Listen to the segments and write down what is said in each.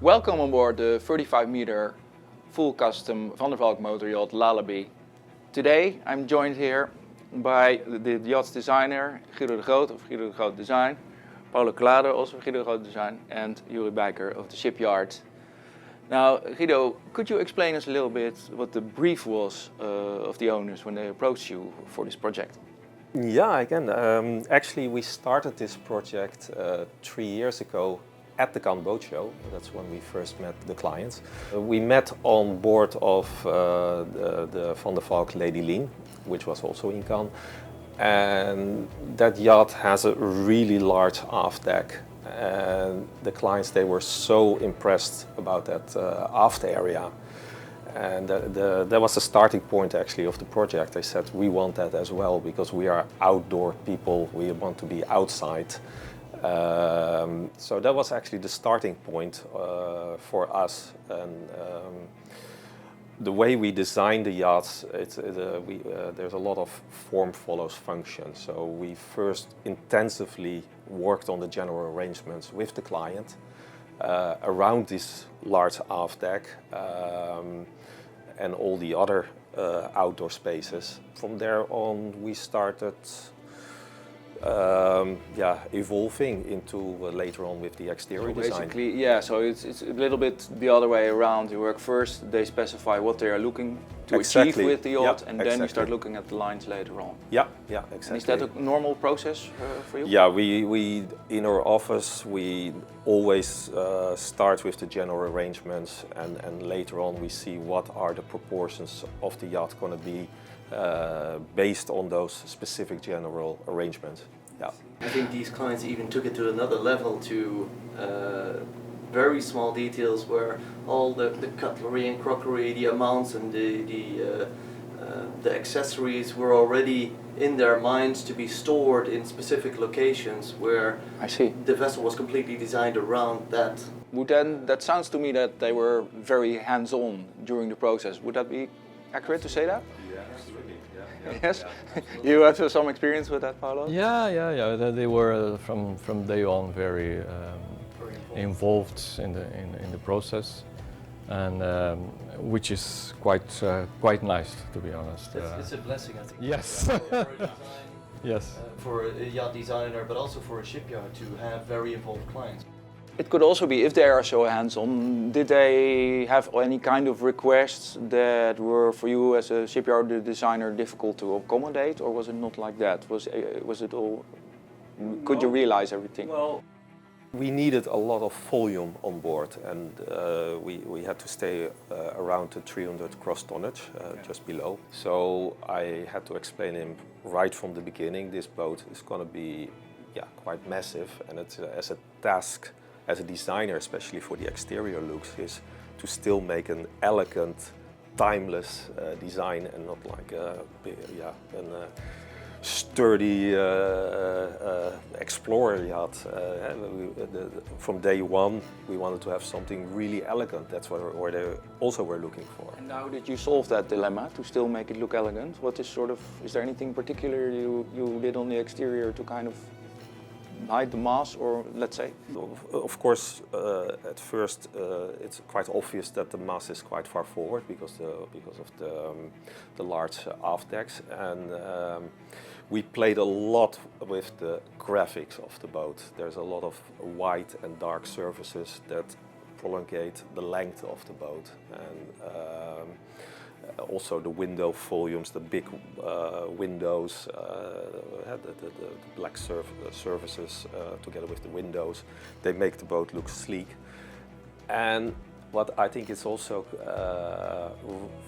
Welcome on board the 35-meter full custom Van der Valk motor yacht LALABE. Today I'm joined here by the yacht designer Guido de Groot of Guido de Groot Design, Paulo Calado, also Guido de Groot Design, and Yuri Bijker of the shipyard. Now, Guido, could you explain us a little bit what the brief was of the owners when they approached you for this project? Yeah, I can. Actually, we started this project 3 years ago at the Cannes Boat Show. That's when we first met the clients. We met on board of the Van der Valk Lady Lean, which was also in Cannes. And that yacht has a really large aft deck. And the clients, they were so impressed about that aft area. And that was the starting point actually of the project. They said, we want that as well because we are outdoor people, we want to be outside. So that was actually the starting point for us. And the way we design the yachts, there's a lot of form follows function. So we first intensively worked on the general arrangements with the client around this large aft deck and all the other outdoor spaces. From there on, we started evolving into later on with the exterior design. Basically, yeah, so it's a little bit the other way around. You work first, they specify what they are looking to achieve with the yacht, and then you start looking at the lines later on. Yeah, exactly. And is that a normal process for you? Yeah, we in our office, we always start with the general arrangements, and later on we see what are the proportions of the yacht going to be based on those specific general arrangements. Yeah. I think these clients even took it to another level to very small details where all the cutlery and crockery, the amounts and the accessories were already in their minds to be stored in specific locations where I see. The vessel was completely designed around that. That sounds to me that they were very hands-on during the process. Would that be accurate to say that? Yeah, absolutely. Yes? You have some experience with that, Paulo? Yeah. They were from day on very involved in the process, and which is quite nice, to be honest. It's a blessing, I think. Yes. For a design, yes. for a yacht designer, but also for a shipyard to have very involved clients. It could also be, if they are so hands-on, did they have any kind of requests that were for you as a shipyard designer difficult to accommodate, or was it not like that? Was it all, could you realize everything? Well, we needed a lot of volume on board, and we had to stay around the 300 cross tonnage, just below. So I had to explain him right from the beginning, this boat is going to be quite massive, and it's as a task as a designer, especially for the exterior looks, is to still make an elegant, timeless design and not like a sturdy explorer yacht. From day one, we wanted to have something really elegant. That's what they also were looking for. And how did you solve that dilemma to still make it look elegant? Is there anything particular you did on the exterior to kind of hide the mass, or let's say? Of course, at first it's quite obvious that the mast is quite far forward because of the large aft decks, and we played a lot with the graphics of the boat. There's a lot of white and dark surfaces that prolongate the length of the boat, and also the window volumes, the big windows, the black surfaces together with the windows, they make the boat look sleek. And what I think is also,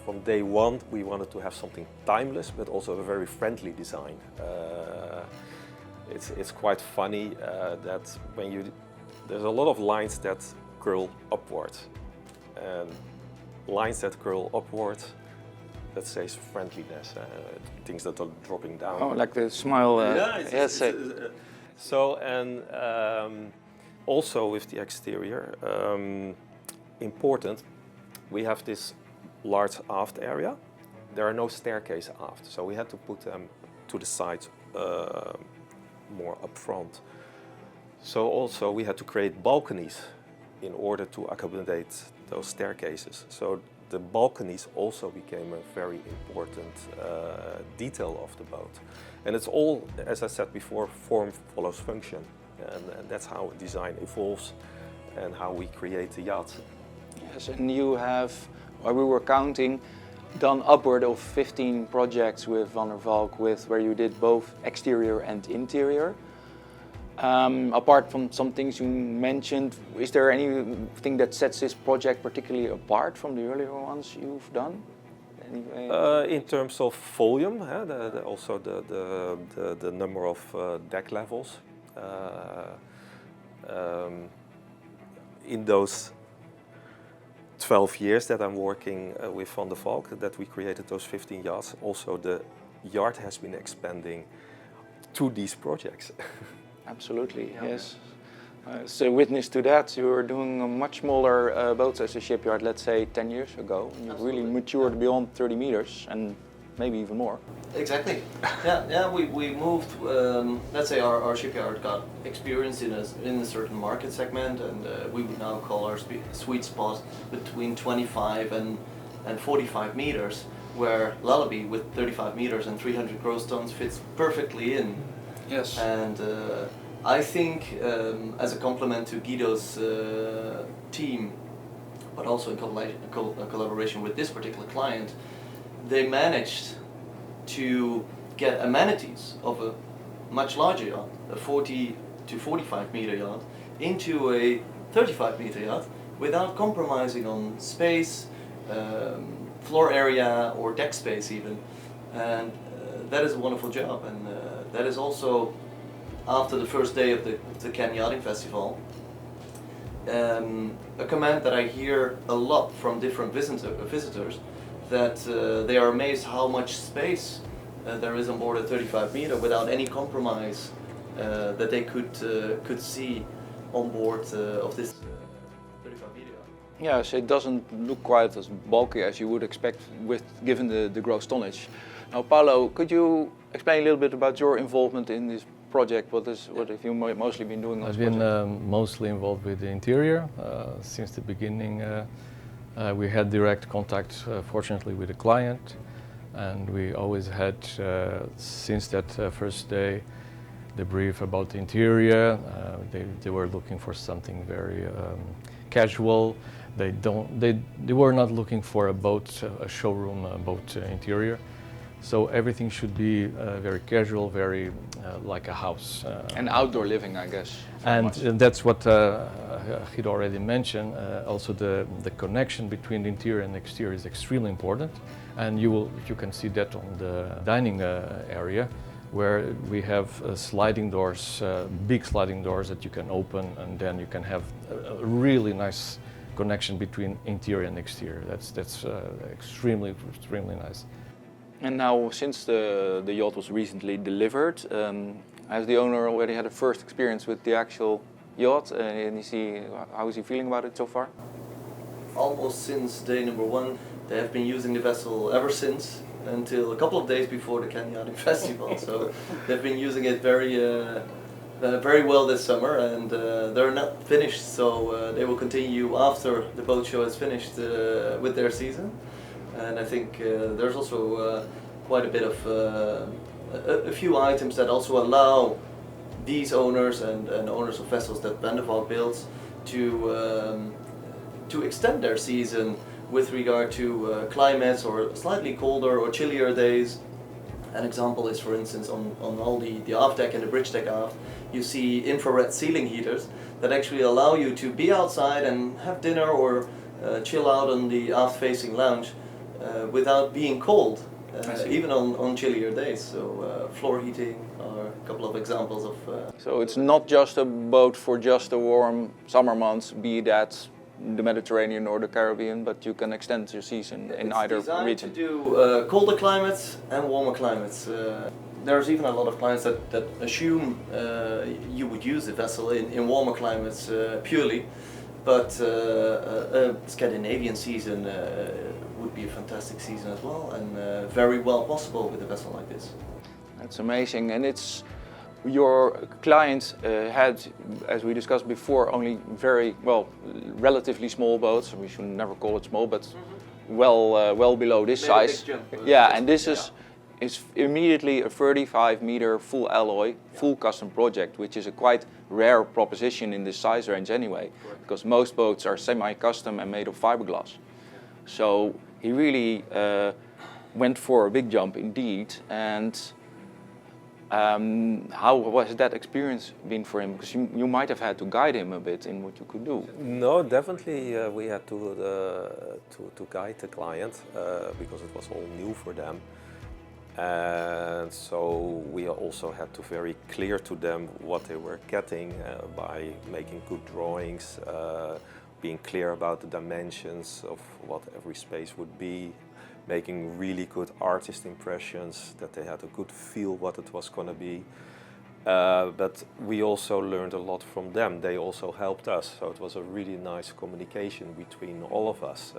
from day one, we wanted to have something timeless, but also a very friendly design. It's quite funny that there's a lot of lines that curl upward, and lines that curl upward, that says friendliness, things that are dropping down. Oh, like the smile. So, and also with the exterior, important, we have this large aft area. There are no staircase aft, so we had to put them to the side, more up front. So also we had to create balconies in order to accommodate those staircases. So the balconies also became a very important detail of the boat. And it's all, as I said before, form follows function. And that's how design evolves and how we create the yacht. Yes, and you have, while we were counting, done upward of 15 projects with Van der Valk, where you did both exterior and interior. Apart from some things you mentioned, is there anything that sets this project particularly apart from the earlier ones you've done? In terms of volume, also the number of deck levels. In those 12 years that I'm working with Van der Valk, that we created those 15 yachts, also the yard has been expanding to these projects. Absolutely, yes. So witness to that, you were doing much smaller boats as a shipyard, let's say 10 years ago. You've really matured beyond 30 meters and maybe even more. Exactly. We moved. Let's say our shipyard got experience in a certain market segment, and we would now call our sweet spot between 25 and 45 meters, where LALABE with 35 meters and 300 gross tons fits perfectly in. Yes. And I think as a complement to Guido's team, but also in collaboration with this particular client, they managed to get amenities of a much larger yacht, a 40 to 45 meter yacht, into a 35 meter yacht without compromising on space, floor area or deck space even. And that is a wonderful job, and that is also, after the first day of the Cannes Yachting Festival, a comment that I hear a lot from different visitors, that they are amazed how much space there is on board a 35 meter without any compromise that they could see on board of this 35 meter. Yes, it doesn't look quite as bulky as you would expect given the gross tonnage. Now, Paulo, could you explain a little bit about your involvement in this project? What have you mostly been doing on this project? I've been mostly involved with the interior since the beginning. We had direct contact, fortunately, with the client, and we always had, since that first day, the brief about the interior. They were looking for something very casual. They were not looking for a boat, a showroom boat interior. So everything should be very casual, very like a house. And outdoor living, I guess. And that's what Guido already mentioned. Also, the connection between the interior and exterior is extremely important, and you can see that on the dining area, where we have sliding doors, big sliding doors that you can open, and then you can have a really nice connection between interior and exterior. That's extremely nice. And now, since the yacht was recently delivered, has the owner already had a first experience with the actual yacht? And how is he feeling about it so far? Almost since day number one. They have been using the vessel ever since, until a couple of days before the Cannes Yachting Festival. So they've been using it very well this summer, and they're not finished, so they will continue after the boat show is finished with their season. And I think there's also quite a bit of a few items that also allow these owners and owners of vessels that Van der Valk builds to extend their season with regard to climates or slightly colder or chillier days. An example is, for instance, on all the aft deck and the bridge deck aft, you see infrared ceiling heaters that actually allow you to be outside and have dinner or chill out on the aft-facing lounge without being cold, even on chillier days. So floor heating are a couple of examples of... So it's not just a boat for just the warm summer months, be that the Mediterranean or the Caribbean, but you can extend your season in either region. It's designed to do colder climates and warmer climates. There's even a lot of clients that assume you would use the vessel in warmer climates purely, but a Scandinavian season would be a fantastic season as well, and very well possible with a vessel like this. That's amazing, and it's your clients had, as we discussed before, only very, well, relatively small boats. We should never call it small, but well below this Made a size. big jump. Yeah, and this is immediately a 35-meter full alloy, full custom project, which is a quite rare proposition in this size range anyway, because most boats are semi-custom and made of fiberglass. So he really went for a big jump indeed. And how was that experience been for him? Because you might have had to guide him a bit in what you could do. No, definitely we had to guide the client because it was all new for them. And so we also had to very clear to them what they were getting by making good drawings, being clear about the dimensions of what every space would be, making really good artist impressions, that they had a good feel what it was going to be. But we also learned a lot from them. They also helped us, so it was a really nice communication between all of us.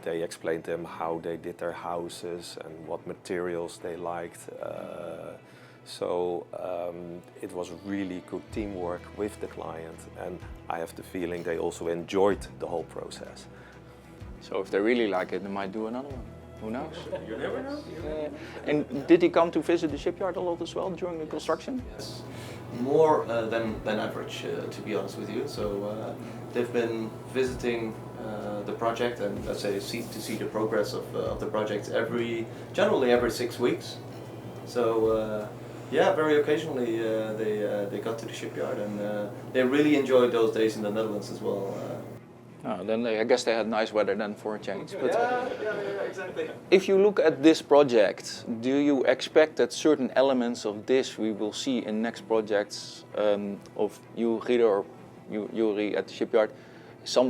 They explained them how they did their houses and what materials they liked. So it was really good teamwork with the client, and I have the feeling they also enjoyed the whole process. So if they really like it, they might do another one. Who knows? You never know. And did he come to visit the shipyard a lot as well during the construction? Yes, more than average, to be honest with you. So they've been visiting the project and let's say to see the progress of the project generally every 6 weeks. So yeah, very occasionally they got to the shipyard, and they really enjoyed those days in the Netherlands as well. Then I guess they had nice weather then for a change. But Yeah, exactly. if you look at this project, do you expect that certain elements of this we will see in next projects of you, Guido, or you, Yuri, at the shipyard?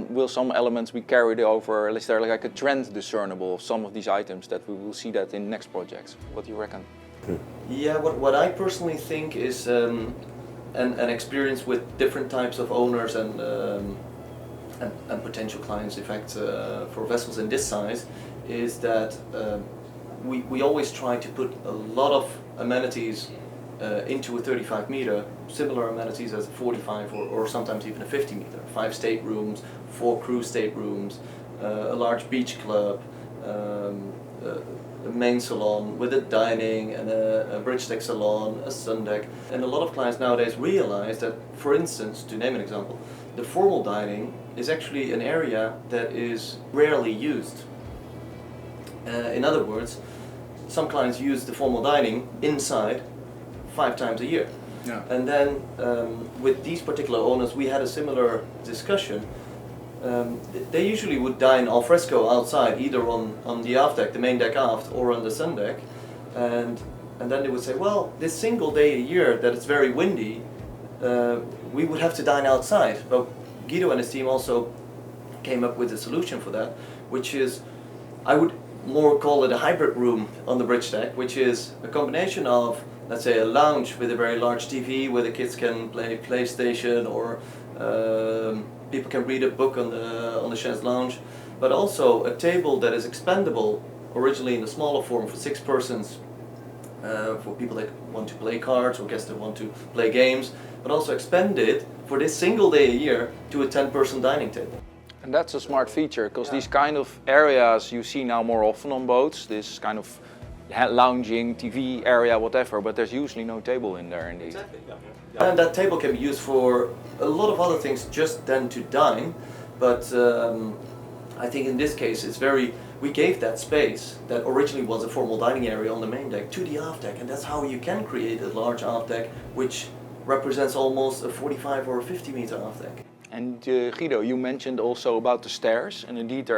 Will some elements be carried over? Is there like a trend discernible of some of these items that we will see that in next projects? What do you reckon? Yeah, what I personally think is an experience with different types of owners and potential clients, in fact, for vessels in this size, is that we always try to put a lot of amenities into a 35 meter, similar amenities as a 45 or sometimes even a 50 meter. 5 staterooms, 4 crew staterooms, a large beach club, a main salon with a dining and a bridge deck salon, a sun deck. And a lot of clients nowadays realize that, for instance, to name an example, the formal dining is actually an area that is rarely used. In other words, some clients use the formal dining inside 5 times a year. Yeah. And then with these particular owners, we had a similar discussion. They usually would dine al fresco outside, either on the aft deck, the main deck aft, or on the sun deck. And then they would say, well, this single day a year that it's very windy, we would have to dine outside. But Guido and his team also came up with a solution for that, which is, I would more call it a hybrid room on the bridge deck, which is a combination of, let's say, a lounge with a very large TV where the kids can play PlayStation, or people can read a book on the chaise lounge, but also a table that is expandable, originally in a smaller form for 6 persons, for people that want to play cards or guests that want to play games, but also expanded for this single day a year to a 10-person dining table. And that's a smart feature, because these kind of areas you see now more often on boats, this kind of lounging, TV area, whatever, but there's usually no table in there indeed. Exactly. Yeah. And that table can be used for a lot of other things just then to dine, but I think in this case we gave that space that originally was a formal dining area on the main deck to the aft deck, and that's how you can create a large aft deck which represents almost a 45 or a 50 meter aft deck. And Guido, you mentioned also about the stairs, and indeed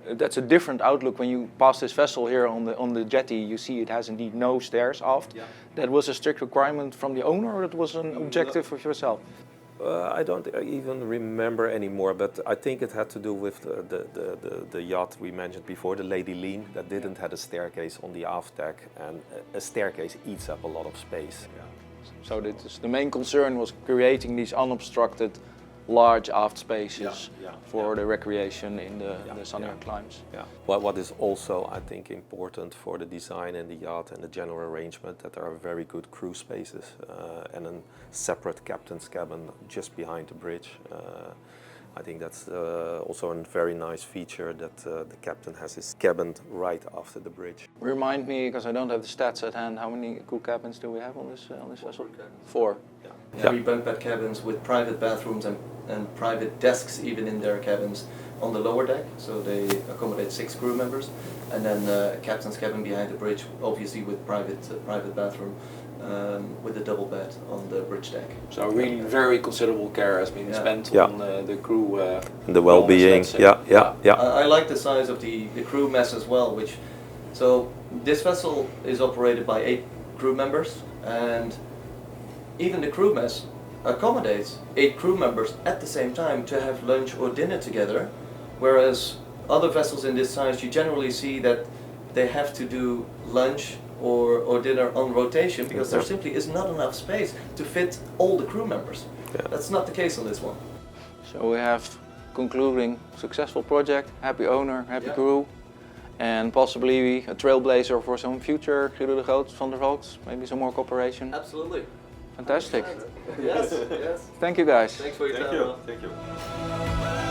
that's a different outlook when you pass this vessel here on the jetty. You see it has indeed no stairs aft. Yeah. That was a strict requirement from the owner, or it was an objective of yourself? I don't even remember anymore, but I think it had to do with the yacht we mentioned before, the Lady Lean, that didn't have a staircase on the aft deck, and a staircase eats up a lot of space. Yeah. So the main concern was creating these unobstructed large aft spaces Yeah, for the recreation in the sunny yeah. climes. Yeah. Well, what is also, I think, important for the design and the yacht and the general arrangement, that there are very good crew spaces and a separate captain's cabin just behind the bridge. I think that's also a very nice feature, that the captain has his cabin right after the bridge. Remind me, because I don't have the stats at hand, how many crew cabins do we have on this vessel? crew cabins. 4. Yeah. 3 bunk bed cabins with private bathrooms and private desks even in their cabins on the lower deck, so they accommodate 6 crew members, and then a captain's cabin behind the bridge, obviously with private bathroom with a double bed on the bridge deck. So really very considerable care has been spent on the crew And the well-being, wellness, let's say. yeah. I like the size of the crew mess as well, so this vessel is operated by 8 crew members, and even the crew mess accommodates 8 crew members at the same time to have lunch or dinner together, whereas other vessels in this size you generally see that they have to do lunch or dinner on rotation because there simply is not enough space to fit all the crew members. Yeah. That's not the case on this one. So we have concluding successful project, happy owner, happy crew, and possibly a trailblazer for some future Guido de Groot, Van der Valks, maybe some more cooperation. Absolutely. Fantastic. Yes, yes. Thank you guys. Thanks for your time. Thank you.